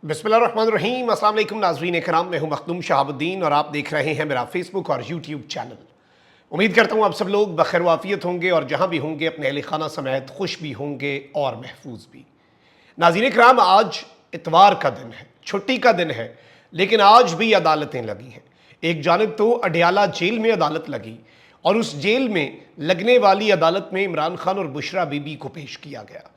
बिस्मिल्लाहिर्रहमानिर्रहीम। अस्सलाम वालेकुम नाज़रीन इकराम, मैं हूं मखदूम शहाबुद्दीन और आप देख रहे हैं मेरा फेसबुक और यूट्यूब चैनल। उम्मीद करता हूं आप सब लोग बखैर वाफियत होंगे और जहां भी होंगे अपने अहल खाना समेत खुश भी होंगे और महफूज भी। नाज़रीन इकराम, आज इतवार का दिन है, छुट्टी का दिन है, लेकिन आज भी अदालतें लगी हैं। एक जानिब तो अडयाला जेल में अदालत लगी और उस जेल में लगने वाली अदालत में इमरान खान और बुशरा बीबी को पेश किया गया।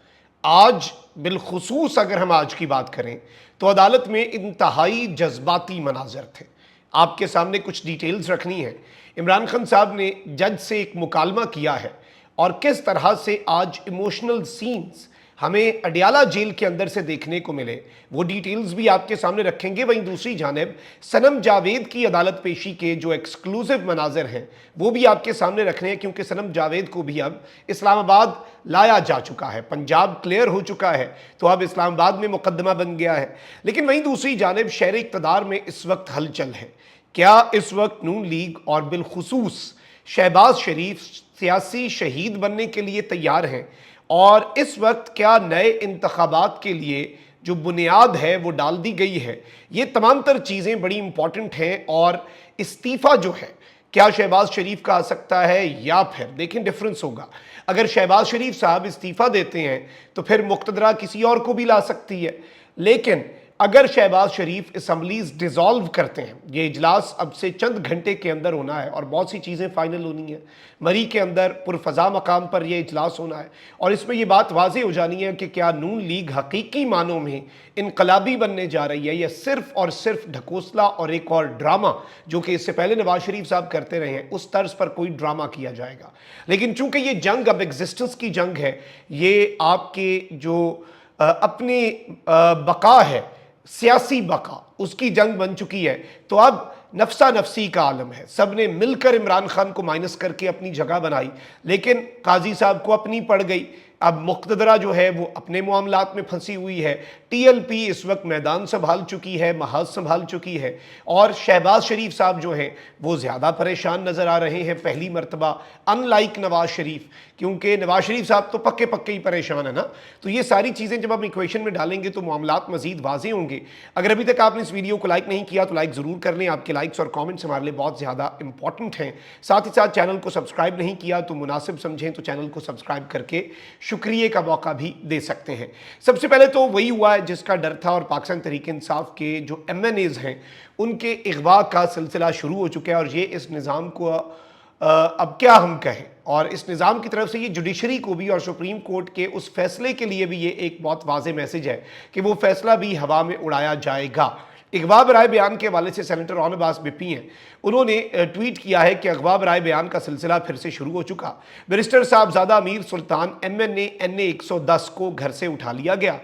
आज बिलखुसूस अगर हम आज की बात करें तो अदालत में इंतहाई जज्बाती मनाजर थे। आपके सामने कुछ डिटेल्स रखनी है। इमरान खान साहब ने जज से एक मुकालमा किया है और किस तरह से आज इमोशनल सीन्स हमें अडयाला जेल के अंदर से देखने को मिले, वो डिटेल्स भी आपके सामने रखेंगे। वहीं दूसरी जानिब सनम जावेद की अदालत पेशी के जो एक्सक्लूसिव मनाजर हैं वो भी आपके सामने रखने हैं, क्योंकि सनम जावेद को भी अब इस्लामाबाद लाया जा चुका है। पंजाब क्लियर हो चुका है तो अब इस्लामाबाद में मुकदमा बन गया है। लेकिन वहीं दूसरी जानिब शहर इक़्तिदार में इस वक्त हलचल है। क्या इस वक्त नून लीग और बिलखुसूस शहबाज शरीफ सियासी शहीद बनने के लिए तैयार हैं, और इस वक्त क्या नए इंतखाबात के लिए जो बुनियाद है वो डाल दी गई है? ये तमाम तर चीज़ें बड़ी इंपॉर्टेंट हैं। और इस्तीफ़ा जो है, क्या शहबाज शरीफ का आ सकता है या फिर देखें डिफरेंस होगा। अगर शहबाज शरीफ साहब इस्तीफ़ा देते हैं तो फिर मुक़्तदरा किसी और को भी ला सकती है। लेकिन अगर शहबाज शरीफ असम्बलीज डिज़ोल्व करते हैं, ये इजलास अब से चंद घंटे के अंदर होना है और बहुत सी चीज़ें फाइनल होनी है। मरी के अंदर पुरफ़ज़ा मकाम पर यह इजलास होना है और इसमें यह बात वाज़ेह हो जानी है कि क्या नून लीग हकीकी मानों में इनकलाबी बनने जा रही है या सिर्फ और सिर्फ ढकोसला और एक और ड्रामा जो कि इससे पहले नवाज शरीफ साहब करते रहे हैं उस तर्ज पर कोई ड्रामा किया जाएगा। लेकिन चूंकि ये जंग अब एग्जिस्टेंस की जंग है, ये आपके जो अपनी बका है, सियासी बका, उसकी जंग बन चुकी है। तो अब नफसा नफसी का आलम है। सब ने मिलकर इमरान खान को माइनस करके अपनी जगह बनाई, लेकिन काजी साहब को अपनी पड़ गई। अब मुक़्तदरा जो है वो अपने मामलात में फंसी हुई है। टीएलपी इस वक्त मैदान संभाल चुकी है, महाज संभाल चुकी है, और शहबाज शरीफ साहब जो हैं वो ज़्यादा परेशान नज़र आ रहे हैं पहली मरतबा, अनलाइक नवाज शरीफ, क्योंकि नवाज शरीफ साहब तो पक्के पक्के ही परेशान है ना। तो ये सारी चीज़ें जब हम इक्वेशन में डालेंगे तो मामलात मज़ीद वाज़ेह होंगे। अगर अभी तक आपने इस वीडियो को लाइक नहीं किया तो लाइक ज़रूर कर लें। आपके लाइक्स और कॉमेंट्स हमारे लिए बहुत ज़्यादा इंपॉर्टेंट हैं। साथ ही साथ चैनल को सब्सक्राइब नहीं किया तो मुनासिब समझें तो चैनल को सब्सक्राइब करके शुक्रिया का मौका भी दे सकते हैं। सबसे पहले तो वही हुआ है जिसका डर था, और पाकिस्तान तहरीक इंसाफ के जो MNAs हैं उनके इगवा का सिलसिला शुरू हो चुका है। और ये इस निज़ाम को अब क्या हम कहें, और इस निज़ाम की तरफ से ये जुडिशरी को भी और सुप्रीम कोर्ट के उस फैसले के लिए भी ये एक बहुत वाज़ेह मैसेज है कि वो फैसला भी हवा में उड़ाया जाएगा। अगवा बराए बयान के हवाले से सेनेटर ऑन अब्बास बिप्पी हैं, उन्होंने ट्वीट किया है कि अगवा बराए बयान का सिलसिला फिर से शुरू हो चुका। बैरिस्टर साहबजादा अमीर सुल्तान MNA NA 110 को घर से उठा लिया गया।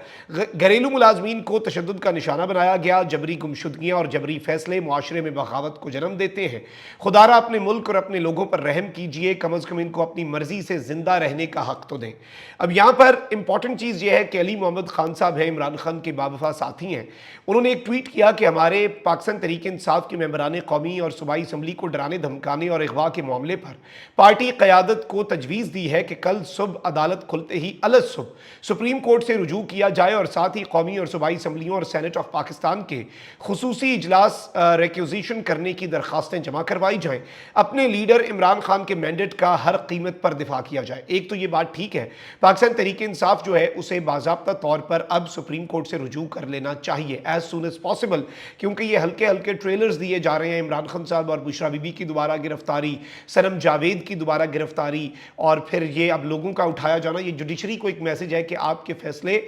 घरेलू मुलाजमीन को तशद्दुद का निशाना बनाया गया। जबरी गुमशुदगियाँ और जबरी फैसले मुआशरे में बगावत को जन्म देते हैं। खुदारा अपने मुल्क और अपने लोगों पर रहम कीजिए, कम अज़ कम इनको अपनी मर्जी से जिंदा रहने का हक तो दें। अब यहाँ पर इंपॉर्टेंट चीज़ यह है कि अली मोहम्मद खान साहब हैं, इमरान खान के बावफा साथी हैं। उन्होंने एक ट्वीट किया कि हमारे पाकिस्तान तहरीक इंसाफ के मेंबरान कौमी और सूबाई असम्बली को डराने धमकाने और अगवा के मामले पर पार्टी क़यादत को तजवीज़ दी है कि कल सुबह अदालत खुलते ही अलग सुबह सुप्रीम कोर्ट से रुजू किया जाए और साथ ही कौमी और सूबाई असम्बलियों और सेनेट ऑफ पाकिस्तान के खुसूसी इजलास रिक्विजिशन करने की दरखास्तें जमा करवाई जाएँ। अपने लीडर इमरान खान के मैंडेट का हर कीमत पर दिफा किया जाए। एक तो ये बात ठीक है, पाकिस्तान तहरीक इंसाफ जो है उसे बाज़ाब्ता तौर पर अब सुप्रीम कोर्ट से रुजू कर लेना चाहिए एज सून एज पॉसिबल, क्योंकि ये हल्के हल्के ट्रेलर्स दिए जा रहे हैं। इमरान खान साहब और बुशरा बीबी की दोबारा गिरफ्तारी, सनम जावेद की दोबारा गिरफ्तारी, और फिर ये अब लोगों का उठाया जाना, ये जुडिशरी को एक मैसेज है कि आपके फैसले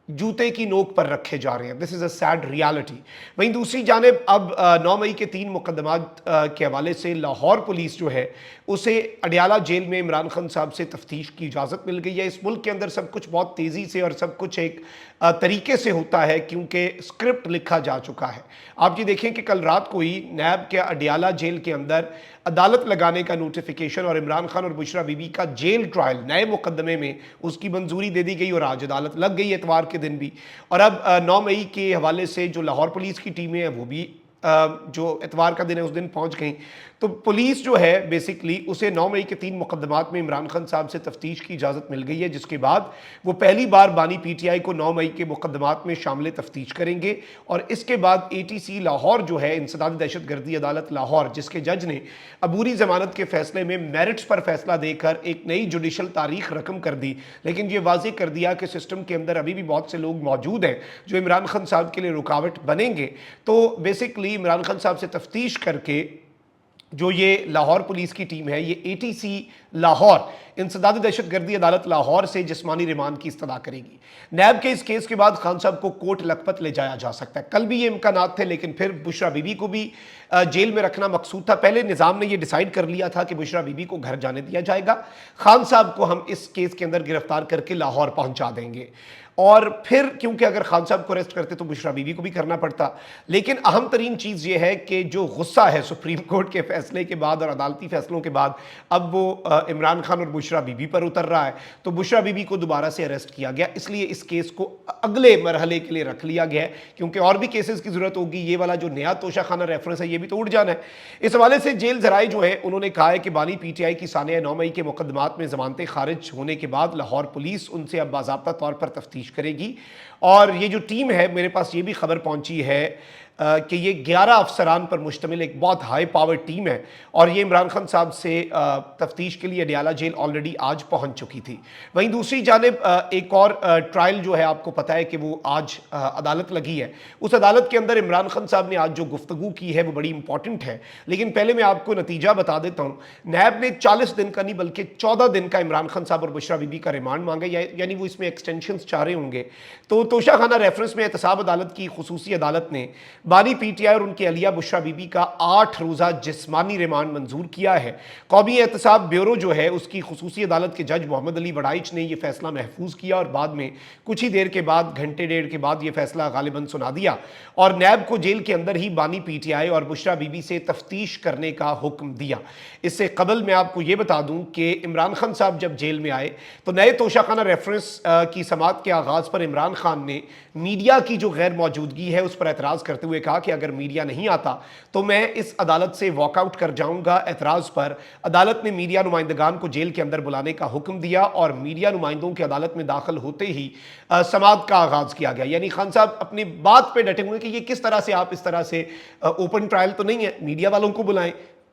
जूते की नोक पर रखे जा रहे हैं। This is a sad reality. वहीं दूसरी जानिब अब 9 मई के 3 मुकदमात के हवाले से लाहौर पुलिस जो है उसे अडयाला जेल में इमरान खान साहब से तफ्तीश की इजाज़त मिल गई है। इस मुल्क के अंदर सब कुछ बहुत तेज़ी से और सब कुछ एक तरीके से होता है क्योंकि स्क्रिप्ट लिखा जा चुका है। आप ये देखें कि कल रात को ही नैब के अडयाला जेल के अंदर अदालत लगाने का नोटिफिकेशन और इमरान खान और बुशरा बीबी का जेल ट्रायल नए मुकदमे में उसकी मंजूरी दे दी गई और आज अदालत लग गई एतवार के दिन भी। और अब 9 मई के हवाले से जो लाहौर पुलिस की टीमें हैं वो भी जो इतवार का दिन है उस दिन पहुंच गई। तो पुलिस जो है बेसिकली उसे 9 मई के 3 मुकदमात में इमरान खान साहब से तफ्तीश की इजाज़त मिल गई है, जिसके बाद वो पहली बार बानी पीटीआई को 9 मई के मुकदमात में शामिल तफ्तीश करेंगे। और इसके बाद एटीसी लाहौर जो है, इंसदादी दहशत गर्दी अदालत लाहौर, जिसके जज ने अबूरी जमानत के फैसले में मेरिट्स पर फैसला देकर एक नई जुडिशल तारीख रकम कर दी, लेकिन ये वाज़ेह कर दिया कि सिस्टम के अंदर अभी भी बहुत से लोग मौजूद हैं जो इमरान खान साहब के लिए रुकावट बनेंगे। तो बेसिकली इमरान खान साहब से तफ्तीश करके जो ये लाहौर पुलिस की टीम है, ये एटीसी लाहौर, इंसदादी दहशत गर्दी अदालत लाहौर से जिस्मानी रिमांड की इस्तदा करेगी। नैब के इस केस के बाद खान साहब को कोर्ट लखपत ले जाया जा सकता है। कल भी ये इम्कानात थे, लेकिन फिर बुशरा बीबी को भी जेल में रखना मकसूद था। पहले निज़ाम ने ये डिसाइड कर लिया था कि बुशरा बीबी को घर जाने दिया जाएगा, खान साहब को हम इस केस के अंदर गिरफ्तार करके लाहौर पहुंचा देंगे। और फिर क्योंकि अगर खान साहब को अरेस्ट करते तो बुशरा बीबी को भी करना पड़ता। लेकिन अहम तरीन चीज़ ये है कि जो गुस्सा है सुप्रीम कोर्ट के फैसले के बाद और अदालती फैसलों के बाद, अब वो इमरान खान और बुशरा बीबी पर उतर रहा है। तो बुशरा बीबी को दोबारा से अरेस्ट किया गया, इसलिए इस केस को अगले मरहले के लिए रख लिया गया है, क्योंकि और भी केसेस की ज़रूरत होगी। ये वाला जो नया तोशाखाना रेफरेंस है, ये भी तो उड़ जाना है। इस हवाले से जेल जराए जो है उन्होंने कहा है कि बानी पीटीआई की सानिया 9 मई के मुकदमात में जमानतें खारिज होने के बाद लाहौर पुलिस उनसे अब बाज़ाब्ता तौर पर तफ्तीश करेगी। और ये जो टीम है, मेरे पास ये भी खबर पहुंची है कि ये 11 अफसरान पर मुश्तमिल एक बहुत हाई पावर टीम है, और ये इमरान खान साहब से तफ्तीश के लिए अडियाला जेल ऑलरेडी आज पहुंच चुकी थी। वहीं दूसरी जानिब एक और ट्रायल जो है, आपको पता है कि वो आज अदालत लगी है। उस अदालत के अंदर इमरान खान साहब ने आज जो गुफ्तगू की है वो बड़ी इंपॉर्टेंट है। लेकिन पहले मैं आपको नतीजा बता देता हूँ। नैब ने 40 दिन का नहीं बल्कि 14 दिन का इमरान खान साहब और बुशरा बीबी का रिमांड मांगा, यानी वो इसमें एक्सटेंशन चाह रहे होंगे। तो तोशाखाना रेफरेंस में एहतसाब अदालत की खुसूसी अदालत ने बानी पीटीआई और उनकी अलिया बुशरा बीबी का 8 रोज़ा जिस्मानी रिमांड मंजूर किया है। कौमी एहतसाब ब्यूरो जो है उसकी खुसूसी अदालत के जज मोहम्मद अली वड़ाइच ने यह फैसला महफूज किया, और बाद में कुछ ही देर के बाद, घंटे डेढ़ के बाद, यह फैसला गालिबन सुना दिया और नैब को जेल के अंदर ही बानी पीटीआई और बुशरा बीबी से तफ्तीश करने का हुक्म दिया। इससे कबल मैं आपको यह बता दूं कि इमरान खान साहब जब जेल में आए तो नए तोशाखाना रेफरेंस की समाअत के आगाज पर इमरान खान ने मीडिया की जो गैर मौजूदगी है उस पर एतराज़ करते हुए कहा कि अगर मीडिया नहीं आता तो मैं इस अदालत से वॉकआउट कर जाऊंगा। एतराज़ पर अदालत ने मीडिया नुमाइंदगान को जेल के अंदर बुलाने का हुक्म दिया और मीडिया नुमाइंदों की अदालत में दाखिल होते ही समाअत का आगाज़ किया गया। यानी खान साहब अपनी बात पर डटे हुए कि ये किस तरह से, आप इस तरह से ओपन ट्रायल तो नहीं है, मीडिया वालों को बुलाएं।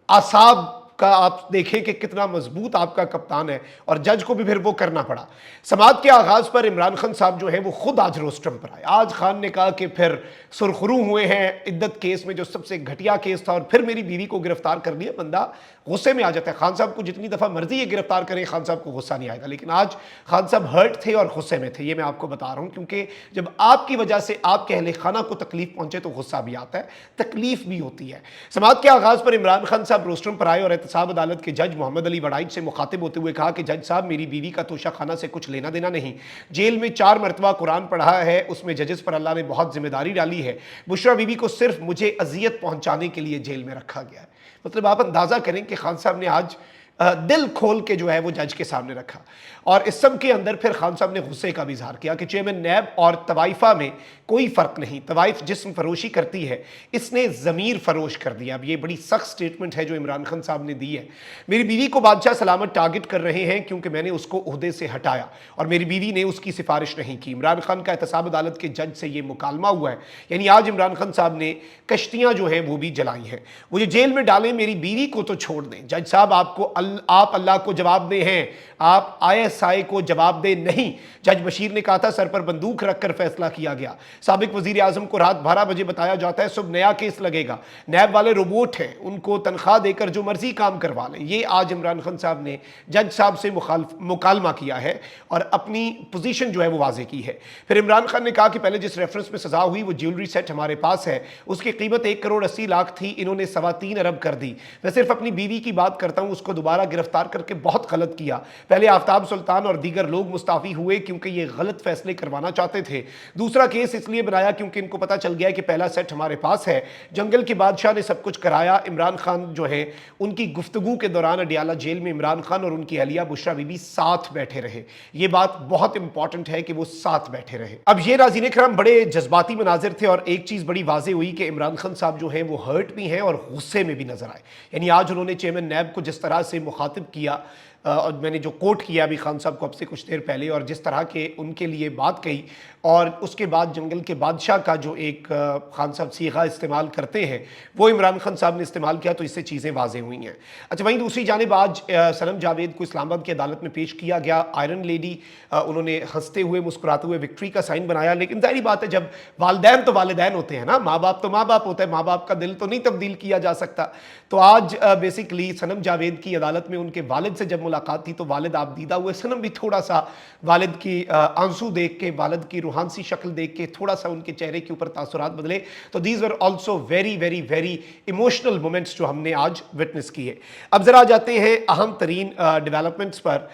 आसाब का आप देखें कि कितना मजबूत आपका कप्तान है, और जज को भी फिर वो करना पड़ा। समाअत के आगाज़ पर इमरान खान साहब जो है वो खुद आज रोस्ट्रम पर आए। आज खान ने कहा कि फिर सुरखरू हुए हैं इद्दत केस में, जो सबसे घटिया केस था, और फिर मेरी बीवी को गिरफ्तार कर लिया। बंदा गुस्से में आ जाता है। खान साहब को जितनी दफ़ा मर्जी ये गिरफ्तार करें, खान साहब को गुस्सा नहीं आएगा। लेकिन आज खान साहब हर्ट थे और गुस्से में थे, ये मैं आपको बता रहा हूँ, क्योंकि जब आपकी वजह से आपके अहले खाना को तकलीफ पहुंचे तो गुस्सा भी आता है, तकलीफ भी होती है। समाअत के आगाज़ पर इमरान खान साहब रोस्ट्रम पर आए और एहतसाब अदालत के जज मोहम्मद अली वड़ाइच से मुखातिब होते हुए कहा कि जज साहब, मेरी बीवी का तोशाखाना से कुछ लेना देना नहीं। जेल में 4 मरतबा कुरान पढ़ा है, उसमें जजेस पर अल्लाह ने बहुत जिम्मेदारी डाली है। बुशरा बीबी को सिर्फ मुझे अजियत पहुंचाने के लिए जेल में रखा गया है। मतलब आप अंदाजा करें कि खान साहब ने आज दिल खोल के जो है वो जज के सामने रखा। और इस सब के अंदर फिर खान साहब ने गुस्से का भी इजहार किया कि चेयरमैन नैब और तवाइफा में कोई फ़र्क नहीं, तवाइफ जिस्म फरोशी करती है, इसने ज़मीर फरोश कर दिया। अब ये बड़ी सख्त स्टेटमेंट है जो इमरान खान साहब ने दी है। मेरी बीवी को बादशाह सलामत टारगेट कर रहे हैं क्योंकि मैंने उसको ओहदे से हटाया और मेरी बीवी ने उसकी सिफारिश नहीं की। इमरान खान का एहतसाब अदालत के जज से ये मुकालमा हुआ है, यानी आज इमरान खान साहब ने कश्तियाँ जो हैं वो भी जलाई हैं। वो जो जेल में डालें, मेरी बीवी को तो छोड़ दें। जज साहब आप अल्लाह को जवाब दे हैं, आप ISI को जवाब दे नहीं। जज बशीर ने कहा था सर पर बंदूक रखकर फैसला किया गया। साबिक वजीर आजम को रात 12 बजे बताया जाता है सुबह नया केस लगेगा। नैब वाले रोबोट हैं, उनको तनख्वाह देकर जो मर्जी काम करवा लें। ये आज इमरान खान साहब ने जज साहब से मुकालमा किया है और अपनी पोजीशन जो है वो वाजे की है। फिर इमरान खान ने कहा कि पहले जिस रेफरेंस में सजा हुई वो ज्वेलरी सेट हमारे पास है, उसकी कीमत 1 करोड़ 80 लाख थी, इन्होंने 3.25 अरब कर दी। मैं सिर्फ अपनी बीवी की बात करता हूँ, उसको दोबारा दोबारा गिरफ्तार करके बहुत गलत किया। पहले आफ्ताब सुल्तान और दीगर लोग मुस्ताफ़ी हुए क्योंकि ये गलत फैसले करवाना चाहते थे। दूसरा केस इसलिए बनाया क्योंकि इनको पता चल गया कि पहला सेट हमारे पास है। जंगल के बादशाह ने सब कुछ कराया। इमरान खान जो है, उनकी गुफ्तगू के दौरान अडियाला जेल में इमरान खान और उनकी अहलिया बुशरा बीबी साथ बैठे रहे। ये बात बहुत इंपॉर्टेंट है कि वो साथ बैठे रहे। अब ये नाज़रीन इकराम बड़े जज्बाती मनाजिर थे और एक चीज़ बड़ी वाज़ेह हुई कि इमरान खान साहब जो हैं वो हर्ट भी हैं और गुस्से में भी नजर आए। यानी आज उन्होंने चेयरमैन नैब को जिस तरह से मुखातिब किया, और मैंने जो कोट किया अभी खान साहब को अब से कुछ देर पहले, और जिस तरह के उनके लिए बात कही, और उसके बाद जंगल के बादशाह का जो एक खान साहब सीगा इस्तेमाल करते हैं वो इमरान खान साहब ने इस्तेमाल किया, तो इससे चीज़ें वाज़ेह हुई हैं। अच्छा, वहीं दूसरी जानिब आज सनम जावेद को इस्लामाबाद की अदालत में पेश किया गया। आयरन लेडी, उन्होंने हंसते हुए मुस्कुराते हुए विक्ट्री का साइन बनाया। लेकिन जाहिर बात है, जब वालिदैन तो वालिदैन होते हैं ना, माँ बाप तो माँ बाप होता है, माँ बाप का दिल तो नहीं तब्दील किया जा सकता। तो आज बेसिकली सनम जावेद की अदालत में उनके वालिद से जब मुलाकात थी तो वालिद आबदीदा हुए। सनम भी थोड़ा सा वालिद की आंसू देख के, वालिद की रूहानी शक्ल देख के थोड़ा सा उनके चेहरे के ऊपर तासुरात बदले। तो these were also very very very emotional moments जो हमने आज विटनेस किए। अब जरा जाते हैं अहम तरीन डेवलपमेंट्स पर।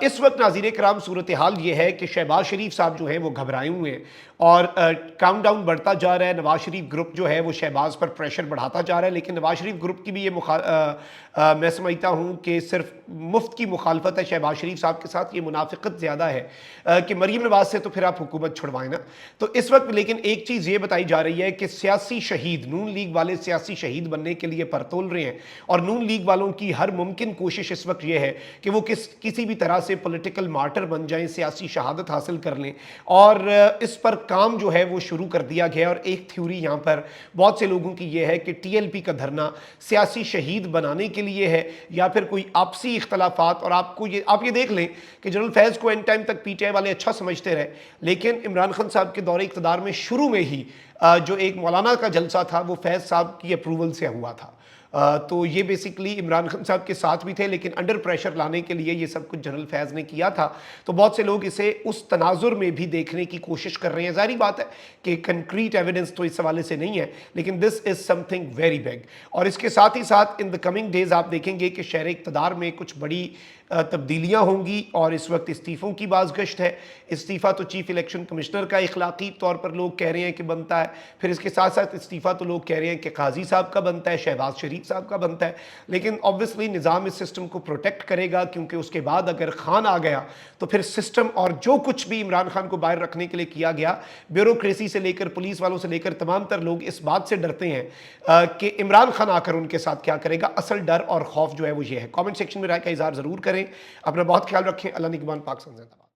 इस वक्त नाज़रीन किराम सूरत हाल ये है कि शहबाज शरीफ साहब जो हैं वो घबराए हुए हैं और काउंटडाउन बढ़ता जा रहा है। नवाज शरीफ ग्रुप जो है वो शहबाज पर प्रेशर बढ़ाता जा रहा है। लेकिन नवाज शरीफ ग्रुप की भी ये मैं समझता हूँ कि सिर्फ मुफ्त की मुखालफत है शहबाज शरीफ साहब के साथ, ये मुनाफिकत ज़्यादा है कि मरीम नवाज से तो फिर आप हुकूमत छुड़वाएं ना। तो इस वक्त लेकिन एक चीज़ ये बताई जा रही है कि सियासी शहीद, नून लीग वाले सियासी शहीद बनने के लिए परतोल रहे हैं और नून लीग वालों की हर मुमकिन कोशिश इस वक्त ये है कि वो किसी भी तरह से पॉलिटिकल मार्टर बन जाएं, सियासी शहादत हासिल कर लें। और इस पर काम जो है वो शुरू कर दिया गया। और एक थ्योरी यहाँ पर बहुत से लोगों की ये है कि टीएलपी का धरना सियासी शहीद बनाने के लिए है या फिर कोई आपसी इख्तलाफात। और आप ये देख लें कि जनरल फैज को एंड टाइम तक पीटीआई वाले अच्छा समझते रहे, लेकिन इमरान खान साहब के दौरे इक़्तिदार में शुरू में ही जो एक मौलाना का जलसा था वो फैज साहब की अप्रूवल से हुआ था। तो ये बेसिकली इमरान खान साहब के साथ भी थे, लेकिन अंडर प्रेशर लाने के लिए ये सब कुछ जनरल फैज़ ने किया था। तो बहुत से लोग इसे उस तनाजुर में भी देखने की कोशिश कर रहे हैं। ज़ाहिर बात है कि कंक्रीट एविडेंस तो इस हवाले से नहीं है, लेकिन this is something very big. और इसके साथ ही साथ इन द कमिंग डेज आप देखेंगे कि शहर इक़्तिदार में कुछ बड़ी तब्दीलियाँ होंगी। और इस वक्त इस्तीफ़ों की बाज़गश्त है। इस्तीफ़ा तो चीफ इलेक्शन कमिश्नर का इखलाकी तौर पर लोग कह रहे हैं कि बनता है, फिर इसके साथ साथ इस्तीफ़ा तो लोग कह रहे हैं कि काजी साहब का बनता है, शहबाज शरीफ साहब का बनता है। लेकिन ऑब्वियसली निज़ाम इस सिस्टम को प्रोटेक्ट करेगा, क्योंकि उसके बाद अगर खान आ गया तो फिर सिस्टम और जो कुछ भी इमरान खान को बाहर रखने के लिए किया गया, ब्यूरोक्रेसी से लेकर पुलिस वालों से लेकर तमाम तर लोग इस बात से डरते हैं कि इमरान खान आकर उनके साथ क्या करेगा। असल डर और खौफ जो है वो ये है। कमेंट सेक्शन में राय का इज़हार ज़रूर करें। अपना बहुत ख्याल रखें। अल्लाह निगहबान, पाक जिंदाबाद।